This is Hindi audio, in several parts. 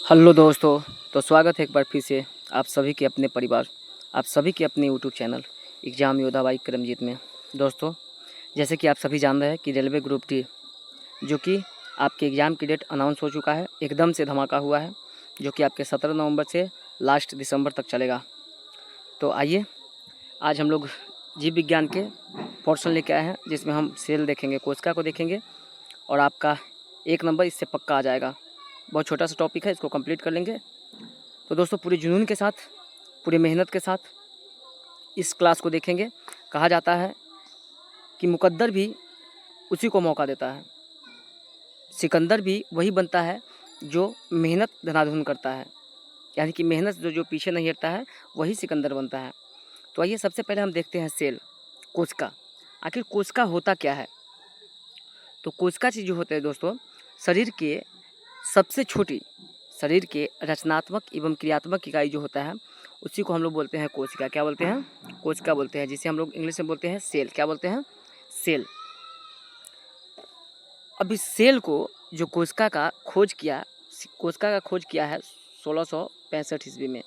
हेलो दोस्तों। तो स्वागत है एक बार फिर से आप सभी के अपने परिवार, आप सभी के अपने यूट्यूब चैनल एग्ज़ाम योद्धा बाई करमजीत में। दोस्तों, जैसे कि आप सभी जान रहे हैं कि रेलवे ग्रुप डी जो कि आपके एग्ज़ाम की डेट अनाउंस हो चुका है, एकदम से धमाका हुआ है, जो कि आपके 17 नवंबर से लास्ट दिसंबर तक चलेगा। तो आइए आज हम लोग जीव विज्ञान के पोर्शन लेके आए हैं, जिसमें हम सेल देखेंगे, कोशिका को देखेंगे और आपका 1 नंबर इससे पक्का आ जाएगा। बहुत छोटा सा टॉपिक है, इसको कंप्लीट कर लेंगे। तो दोस्तों, पूरे जुनून के साथ, पूरी मेहनत के साथ इस क्लास को देखेंगे। कहा जाता है कि मुकद्दर भी उसी को मौका देता है, सिकंदर भी वही बनता है जो मेहनत धनाधन करता है, यानी कि मेहनत जो पीछे नहीं हटता है वही सिकंदर बनता है। तो आइए सबसे पहले हम देखते हैं सेल, कोशिका। आखिर कोशिका होता क्या है? तो कोशिका चीज़ जो होता है दोस्तों, शरीर के सबसे छोटी, शरीर के रचनात्मक एवं क्रियात्मक इकाई जो होता है उसी को हम लोग बोलते हैं कोशिका। क्या बोलते हैं? कोशिका बोलते हैं, जिसे हम लोग इंग्लिश में बोलते हैं सेल। क्या बोलते हैं? सेल। अब इस सेल को जो कोशिका का खोज किया है 1665 ईस्वी में,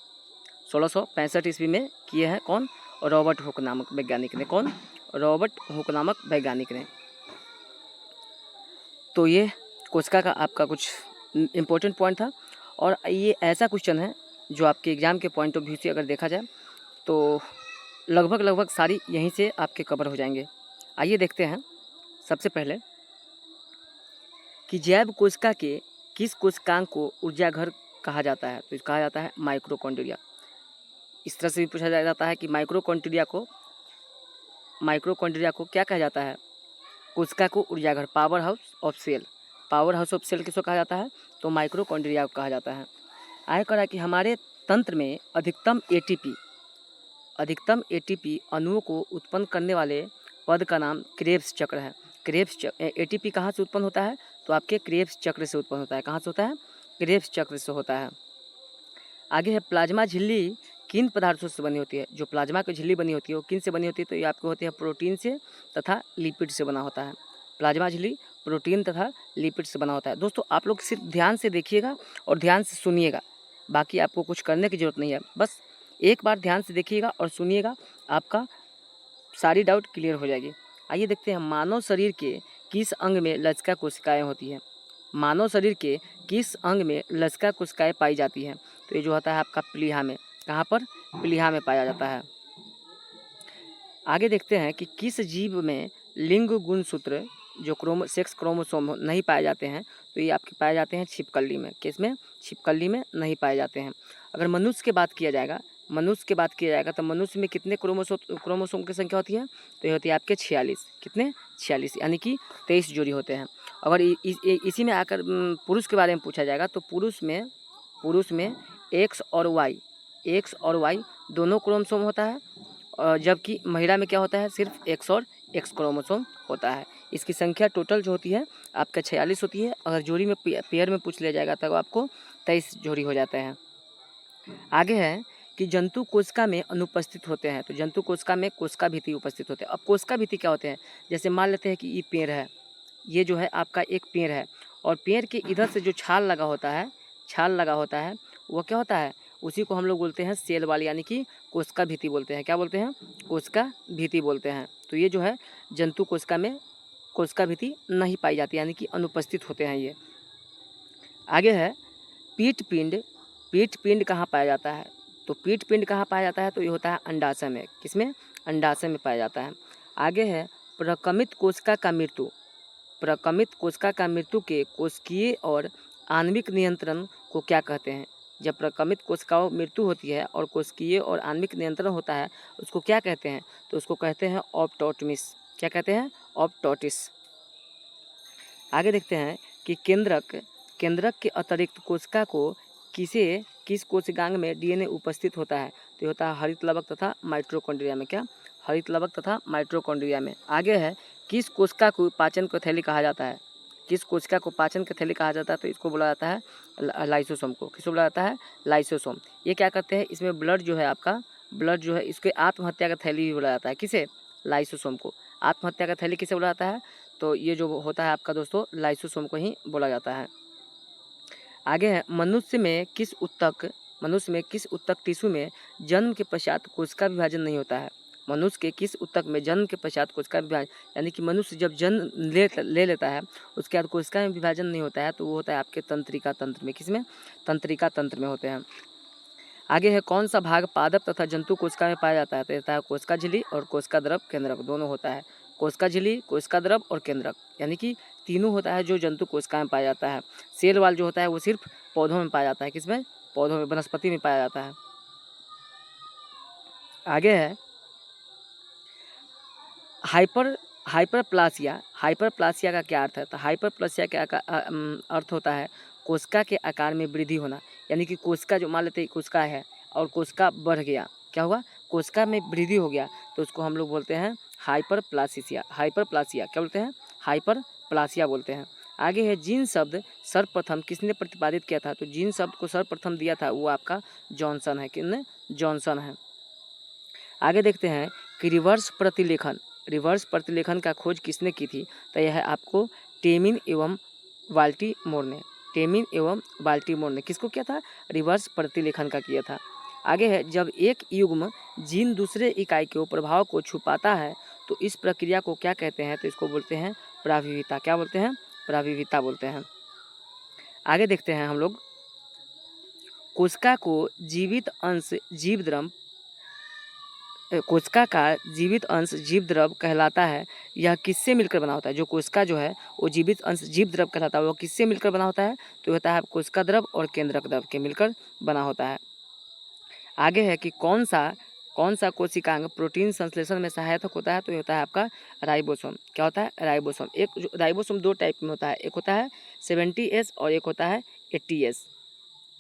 1665 ईस्वी में किए हैं। कौन? रॉबर्ट हुक नामक वैज्ञानिक ने। कौन? रॉबर्ट हुक नामक वैज्ञानिक ने। तो ये कोशिका का आपका कुछ इम्पोर्टेंट पॉइंट था, और ये ऐसा क्वेश्चन है जो आपके एग्ज़ाम के पॉइंट ऑफ व्यू से अगर देखा जाए तो लगभग सारी यहीं से आपके कवर हो जाएंगे। आइए देखते हैं सबसे पहले कि जैव कोशिका के किस कोशिकांग को ऊर्जा घर कहा जाता है। तो कहा जाता है माइक्रोकॉन्ड्रिया। इस तरह से भी पूछा जाता है कि माइक्रोकॉन्ड्रिया को क्या कहा जाता है? कोशिका को ऊर्जा घर, power house of cell. Power house of cell किसको कहा जाता है? तो माइक्रोकॉन्ड्रिया को कहा जाता है। आगे कहा कि हमारे तंत्र में अधिकतम एटीपी अणुओं को उत्पन्न करने वाले पद का नाम क्रेब्स चक्र है। क्रेब्स चक्र, एटीपी कहाँ से उत्पन्न होता है? तो आपके क्रेब्स चक्र से उत्पन्न होता है। कहाँ से होता है? क्रेब्स चक्र से होता है। आगे है प्लाज्मा झिल्ली किन पदार्थों से बनी होती है? जो प्लाज्मा की झिल्ली बनी होती है वो किन से बनी होती है? तो ये आपको होती है प्रोटीन से तथा लिपिड से बना होता है। प्लाज्मा झिल्ली प्रोटीन तथा लिपिड से बना होता है। दोस्तों, आप लोग सिर्फ ध्यान से देखिएगा और ध्यान से सुनिएगा, बाकी आपको कुछ करने की ज़रूरत नहीं है। बस एक बार ध्यान से देखिएगा और सुनिएगा, आपका सारी डाउट क्लियर हो जाएगी। आइए देखते हैं मानव शरीर के किस अंग में लसिका कोशिकाएँ होती हैं। मानव शरीर के किस अंग में लसिका कोशिकाएँ पाई जाती हैं? तो ये जो होता है आपका प्लीहा में। कहाँ पर? प्लीहा में पाया जाता है। आगे देखते हैं कि किस जीव में लिंग गुणसूत्र जो सेक्स क्रोमोसोम नहीं पाए जाते हैं। तो ये आपके पाए जाते हैं छिपकली में। किसमें? छिपकली में नहीं पाए जाते हैं। अगर मनुष्य की बात किया जाएगा तो मनुष्य में कितने क्रोमोसोम की संख्या होती है? तो ये होती है आपके 46। कितने? 46, यानी कि 23 जोड़ी होते हैं। अगर इसी में आकर पुरुष के बारे में पूछा जाएगा तो पुरुष में एक्स और वाई दोनों क्रोमोसोम होता है, और जबकि महिला में क्या होता है? सिर्फ एक्स और एक्स क्रोमोसोम होता है। इसकी संख्या टोटल जो होती है आपका 46 होती है। अगर जोड़ी में पेयर में पूछ लिया जाएगा तब आपको 23 जोड़ी हो जाते हैं। आगे है कि जंतु कोशिका में अनुपस्थित होते हैं। तो जंतु कोशिका में कोशिका भित्ति उपस्थित होते हैं। अब कोशिका भित्ति क्या होते हैं? जैसे मान लेते हैं कि ये पेड़ है, ये जो है आपका एक पेड़ है, और पेड़ के इधर से जो छाल लगा होता है वो क्या होता है? उसी को हम लोग बोलते हैं सेल वाल, यानी कि कोशिका भित्ति बोलते हैं। क्या बोलते हैं? कोशिका भित्ति बोलते हैं। तो ये जो है जंतु कोशिका में कोशिका भित्ति नहीं पाई जाती, यानी कि अनुपस्थित होते हैं ये। आगे है पीठ पिंड कहाँ पाया जाता है? तो पीठ पिंड कहाँ पाया जाता है? तो ये होता है अंडाशय में। किसमें? अंडाशय में पाया जाता है। आगे है प्रकमित कोशिका का मृत्यु के कोशिकीय और आणविक नियंत्रण को क्या कहते हैं? जब प्रकमित कोशिकाओं मृत्यु होती है और कोशिकीय और आणविक नियंत्रण होता है, उसको क्या कहते हैं? तो उसको कहते हैं ऑप्टोटमिस। क्या कहते हैं? ऑप्टोटिस। आगे देखते हैं कि केंद्रक के अतिरिक्त कोशिका को किस कोशिकांग में डीएनए उपस्थित होता है? तो ये होता है हरित लवक तथा माइटोकॉन्ड्रिया में। क्या? हरित लवक तथा माइटोकॉन्ड्रिया में। आगे है किस कोशिका को पाचन की थैली कहा जाता है? किस कोशिका को पाचन की थैली कहा जाता है? तो इसको बोला जाता है लाइसोसोम को। किसको बोला जाता है? लाइसोसोम। ये क्या करते हैं? इसमें ब्लड जो है इसके आत्महत्या का थैली भी बोला जाता है। किसे? लाइसोसोम को। आत्महत्या का थैली किसे बोला जाता है? तो ये जो होता है आपका दोस्तों लाइसोसोम को ही बोला जाता है। आगे है मनुष्य में किस ऊतक टिश्यू में जन्म के पश्चात कोशिका विभाजन नहीं होता है। मनुष्य के किस ऊतक में जन्म के पश्चात कोशिका विभाजन, यानी कि मनुष्य जब जन्म ले लेता है उसके बाद कोशिका में विभाजन नहीं होता है, तो वो होता है आपके तंत्रिका तंत्र में। किसमें? तंत्रिका तंत्र में होते हैं। आगे है कौन सा भाग पादप तथा जंतु कोशिका में पाया जाता है? तो रहता है कोशिका झिल्ली और कोशिका द्रव केंद्रक, दोनों होता है। कोशिका झिल्ली, कोशिका द्रव और केंद्रक, यानी कि तीनों होता है जो जंतु कोशिका में पाया जाता है। सेल वाल जो होता है वो सिर्फ पौधों में पाया जाता है। किसमें? पौधों में, वनस्पति में पाया जाता है। आगे है हाइपरप्लासिया का क्या अर्थ है? तो हाइपरप्लासिया का अर्थ होता है कोशिका के आकार में वृद्धि होना, यानी कि कोशिका जो मान लेते हैं कोशिका है और कोशिका बढ़ गया, क्या हुआ? कोशिका में वृद्धि हो गया, तो उसको हम लोग बोलते हैं हाइपरप्लासिया। क्या बोलते हैं? हाइपरप्लासिया बोलते हैं। आगे है जीन शब्द सर्वप्रथम किसने प्रतिपादित किया था? तो जीन शब्द को सर्वप्रथम दिया था वो आपका जॉनसन है। किसने? जॉनसन है। आगे देखते हैं कि रिवर्स प्रतिलेखन का खोज किसने की थी? तो यह है आपको टेमिन एवं बाल्टीमोर ने किसको किया था? रिवर्स प्रतिलेखन का किया था। आगे है जब एक युग्म जीन दूसरे इकाई के प्रभाव को छुपाता है तो इस प्रक्रिया को क्या कहते हैं? तो इसको बोलते हैं प्राविविता। क्या बोलते हैं? प्राविविता बोलते हैं। आगे देखते हैं हम लोग कोशिका का जीवित अंश जीव द्रव कहलाता है। यह किससे मिलकर बना होता है? जो कोशिका जो है वो जीवित अंश जीव द्रव कहलाता है, वो किससे मिलकर बना होता है? तो होता है कोशिका द्रव और केंद्रक द्रव के मिलकर बना होता है। आगे है कि कौन सा कोशिकांग प्रोटीन संश्लेषण में सहायक होता है? तो ये होता है आपका राइबोसोम। क्या होता है? राइबोसोम। एक जो राइबोसोम दो टाइप में होता है, एक होता है 70S और एक होता है 80S।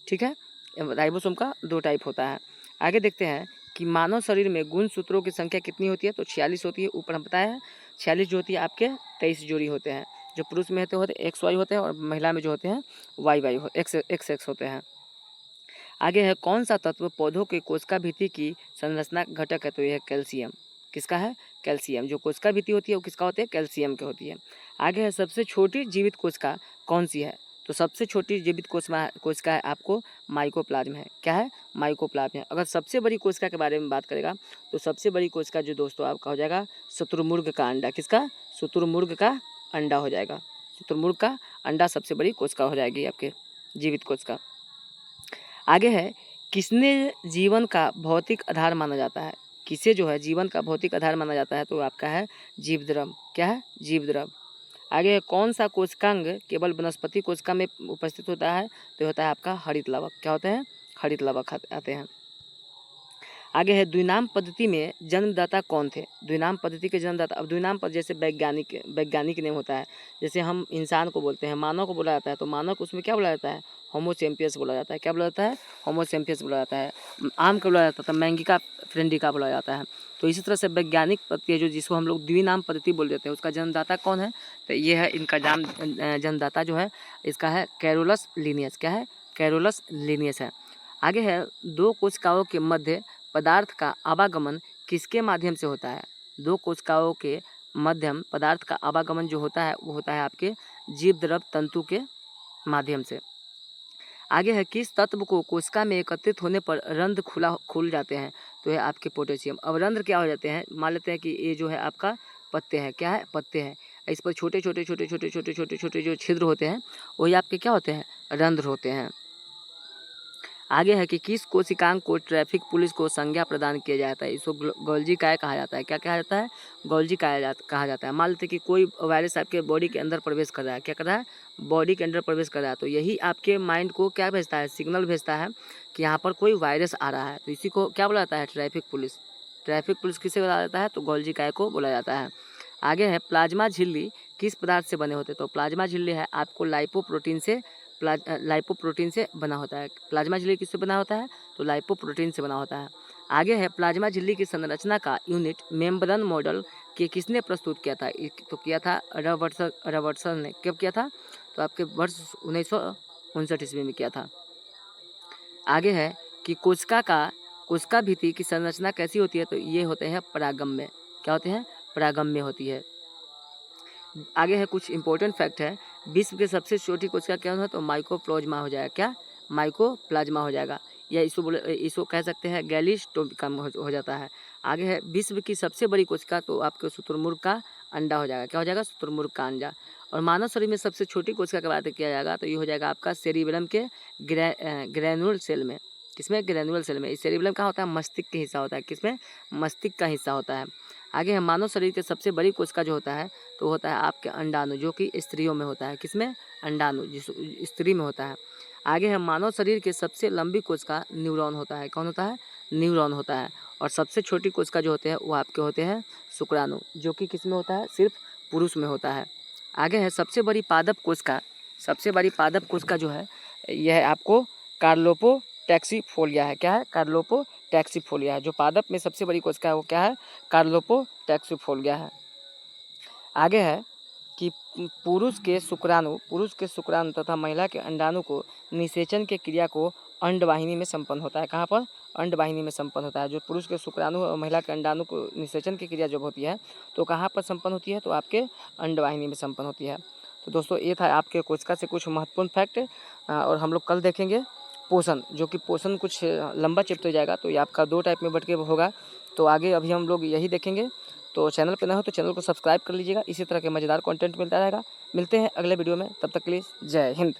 ठीक है, राइबोसोम का दो टाइप होता है। आगे देखते हैं कि मानव शरीर में गुणसूत्रों की संख्या कितनी होती है? तो 46 होती है। ऊपर हम बताया है 46 जो होती है आपके 23 जोड़ी होते हैं। जो पुरुष में होते हैं XY होते हैं और महिला में जो होते हैं YY XX होते हैं। आगे है कौन सा तत्व पौधों के कोशिका भित्ति की संरचना घटक है? तो यह है कैल्शियम। किसका है? कैल्शियम। जो कोशिका भित्ति होती है वो किसका होती है? कैल्शियम की होती है। आगे है सबसे छोटी जीवित कोशिका कौन सी है? तो सबसे छोटी जीवित कोशिका है आपको माइकोप्लाज्म है। क्या है? माइकोप्लाज्म है। अगर सबसे बड़ी कोशिका के बारे में बात करेगा तो सबसे बड़ी कोशिका जो दोस्तों आपका हो जाएगा शुतुरमुर्ग का अंडा। किसका? शुतुरमुर्ग का अंडा हो जाएगा। शुतुरमुर्ग का अंडा सबसे बड़ी कोशिका हो जाएगी आपके जीवित कोशिका। आगे है किसने जीवन का भौतिक आधार माना जाता है? किसे जो है जीवन का भौतिक आधार माना जाता है? तो आपका है जीवद्रव। क्या है? जीवद्रव। आगे है कौन सा कोशिकांग केवल वनस्पति कोशिका में उपस्थित होता है? तो होता है आपका हरित लवक। क्या होते हैं? हरित लवक आते हैं। आगे है द्विनाम पद्धति में जन्मदाता कौन थे? द्विनाम पद्धति के जन्मदाता, अब द्विनाम पद जैसे वैज्ञानिक नेम होता है। जैसे हम इंसान को बोलते हैं, मानव को बोला जाता है, तो मानव को उसमें क्या बोला जाता है? होमो सेपियंस बोला जाता है। क्या बोला जाता है? होमो सेपियंस बोला जाता है। आम को बोला जाता था मैंगिका फ्रेंडिका बोला जाता है। तो इसी तरह से वैज्ञानिक पद्धति जो जिसको हम लोग द्विनाम पद्धति बोल देते हैं उसका जन्मदाता कौन है? तो ये है इनका जन्मदाता जो है इसका है कैरोलस लिनियस। क्या है? कैरोलस लिनियस है। आगे है दो कोशिकाओं के मध्य पदार्थ का आवागमन किसके माध्यम से होता है? दो कोशिकाओं के मध्यम पदार्थ का आवागमन जो होता है वो होता है आपके जीवद्रव तंतु के माध्यम से। आगे है किस तत्व को कोशिका में एकत्रित होने पर रंध्र खुल जाते हैं? तो है आपके पोटेशियम। अब रंध्र क्या हो जाते हैं? मान लेते हैं कि ये जो है आपका पत्ते हैं। क्या है? पत्ते हैं। इस पर छोटे छोटे जो छिद्र होते हैं वही आपके क्या होते हैं? रंध्र होते हैं। आगे है कि किस कोशिकांग को ट्रैफिक पुलिस को संज्ञा प्रदान किया जाता है? इसको गोल्जी काय कहा जाता है। क्या कहा जाता है? गोल्जी काय कहा जाता है। मान लेते कि कोई वायरस आपके बॉडी के अंदर प्रवेश कर रहा है। क्या कर रहा है? बॉडी के अंदर प्रवेश कर रहा है, तो यही आपके माइंड को क्या भेजता है? सिग्नल भेजता है कि यहाँ पर कोई वायरस आ रहा है। तो इसी को क्या बोला जाता है? Traffic police. ट्रैफिक पुलिस किसे बोला जाता है? तो गोल्जी काय को बोला जाता है। आगे है प्लाज्मा झिल्ली किस पदार्थ से बने होते हैं? तो प्लाज्मा झिल्ली है आपको लाइपोप्रोटीन से बना होता है। प्लाज्मा झिल्ली किससे बना होता है? तो लाइपोप्रोटीन से बना होता है। आगे है प्लाज्मा झिल्ली की संरचना का यूनिट मेम्ब्रेन मॉडल के किसने प्रस्तुत किया था? तो किया था रबर्टसन ने। कब किया था? तो आपके वर्ष 1959 ईस्वी में किया था। आगे है कि कोशिका भित्ति की संरचना कैसी होती है? तो ये होते हैं परागम्य। क्या होते हैं? परागम्य होती है। आगे है कुछ इंपॉर्टेंट फैक्ट है। विश्व की सबसे छोटी कोशिका क्या है, तो माइकोप्लाज्मा हो जाएगा। क्या? माइकोप्लाज्मा हो जाएगा, या इसको कह सकते हैं गैलिस्टोकम हो जाता है। आगे है विश्व की सबसे बड़ी कोशिका, तो आपके शुतुरमुर्ग का अंडा हो जाएगा। क्या हो जाएगा? शुतुरमुर्ग का अंडा। और मानव शरीर में सबसे छोटी कोशिका की बात किया जाएगा तो ये हो जाएगा आपका सेरिबेलम के ग्रैनुल सेल में। किसमें? ग्रैनुल सेल में। सेरिबेलम कहाँ होता है? मस्तिष्क का हिस्सा होता है। किसमें? मस्तिष्क का हिस्सा होता है। आगे है मानव शरीर के सबसे बड़ी कोशिका जो होता है तो होता है आपके अंडाणु, जो कि स्त्रियों में होता है। किसमें? अंडाणु, जिस स्त्री में होता है। आगे है मानव शरीर के सबसे लंबी कोशिका न्यूरॉन होता है। कौन होता है? न्यूरॉन होता है। और सबसे छोटी कोशिका जो होते हैं वो आपके होते हैं शुक्राणु, जो कि किस में होता है? सिर्फ पुरुष में होता है। आगे है सबसे बड़ी पादप कोशिका। सबसे बड़ी पादप कोशिका जो है यह है आपको कार्लोपोटैक्सीफोलिया है। क्या है? कार्लोपोटैक्सीफोलिया है। जो पादप में सबसे बड़ी कोशिका है वो क्या है? कार्लोपोटैक्सीफोलिया है। आगे है कि पुरुष के शुक्राणु तथा महिला के अंडाणु को निषेचन के क्रिया को अंडवाहिनी में संपन्न होता है। कहाँ पर? अंडवाहिनी में संपन्न होता है। जो पुरुष के शुक्राणु और महिला के अंडाणु को निषेचन की क्रिया जब होती है तो कहाँ पर संपन्न होती है? तो आपके अंडवाहिनी में संपन्न होती है। तो दोस्तों ये था आपके कोशिका से कुछ महत्वपूर्ण फैक्ट। और हम लोग कल देखेंगे पोषण, जो कि पोषण कुछ लंबा चैप्टर जाएगा, तो ये आपका 2 टाइप में बट के होगा। तो आगे अभी हम लोग यही देखेंगे। तो चैनल पे नए हो तो चैनल को सब्सक्राइब कर लीजिएगा, इसी तरह के मज़ेदार कंटेंट मिलता रहेगा। मिलते हैं अगले वीडियो में, तब तक के लिए जय हिंद।